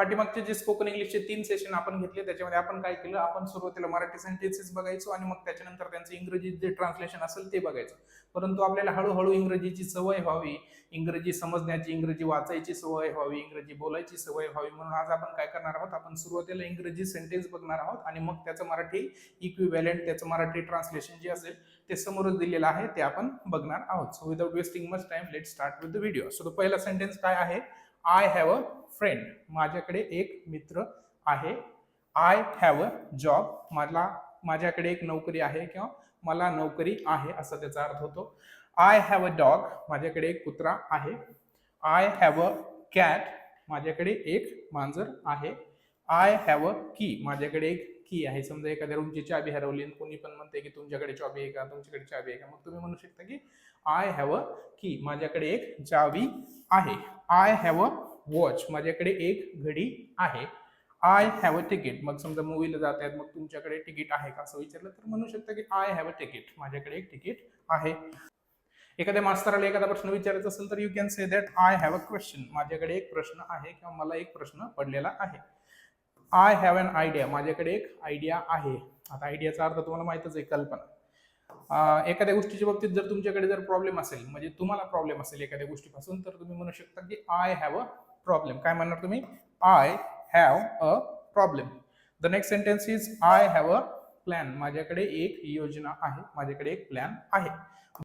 पाठीमागचे जे स्पोकन इंग्लिशचे 3 सेशन आपण घेतले त्याच्यामध्ये आपण काय केलं, आपण सुरुवातीला मराठी सेंटेन्सेस बघायचो आणि मग त्याच्यानंतर त्यांचं इंग्रजी जे ट्रान्सलेशन असेल ते बघायचं. परंतु आपल्याला हळूहळू इंग्रजीची सवय व्हावी, इंग्रजी समजण्याची, इंग्रजी वाचायची सवय व्हावी, इंग्रजी बोलायची सवय व्हावी, म्हणून आज आपण काय करणार आहोत, आपण सुरुवातीला इंग्रजी सेंटेन्स बघणार आहोत आणि मग त्याचं मराठी इक्विव्हॅलेंट, त्याचं मराठी ट्रान्सलेशन जे असेल ते समोरच दिलेलं आहे ते आपण बघणार आहोत. So without wasting much time let start with the video. So पहिला सेंटेन्स काय आहे, आय हॅव अ फ्रेंड, माझ्याकडे एक मित्र आहे. आय हॅव अ जॉब, माझ्याकडे एक नोकरी आहे किंवा मला नोकरी आहे असा त्याचा अर्थ होतो. आय हॅव अ डॉग, माझ्याकडे एक कुत्रा आहे. आय हॅव अ कॅट, माझ्याकडे एक मांजर आहे. आय हॅव अ की, माझ्याकडे एक की आहे. समजा एखाद्या रूमची चाबी हरवली, कोणी पण म्हणते की तुमच्याकडे चाबी आहे का, तुमच्याकडे चाबी आहे का, मग तुम्ही म्हणू शकता की आय हॅव अ की, माझ्याकडे एक चावी आहे. आय हॅव अ वॉच, माझ्याकडे एक घडी आहे. आय हॅव अ तिकीट, मग समजा मूवीला जात आहेत, मग तुमच्याकडे तिकीट आहे का असं विचारलं तर म्हणू शकता की आय हॅव अ तिकीट, माझ्याकडे एक तिकीट आहे. एखाद्या मास्तराला एखादा प्रश्न विचारायचा असेल तर you can say that I have a question, माझ्याकडे एक प्रश्न आहे किंवा मला एक प्रश्न पडलेला आहे. आय हॅव अन आयडिया, माझ्याकडे एक आयडिया आहे. आता आयडियाचा अर्थ तुम्हाला माहितच आहे, कल्पना. एखाद्या गोष्टीच्या बाबतीत जर तुमच्याकडे जर प्रॉब्लेम असेल, म्हणजे तुम्हाला प्रॉब्लेम असेल एखाद्या गोष्टीपासून, तर तुम्ही म्हणू शकता की आय हॅव अ प्रॉब्लेम. काय म्हणणार तुम्ही, I have a problem. The next sentence is I have a plan, माझ्याकडे एक योजना आहे, माझ्याकडे एक प्लॅन आहे.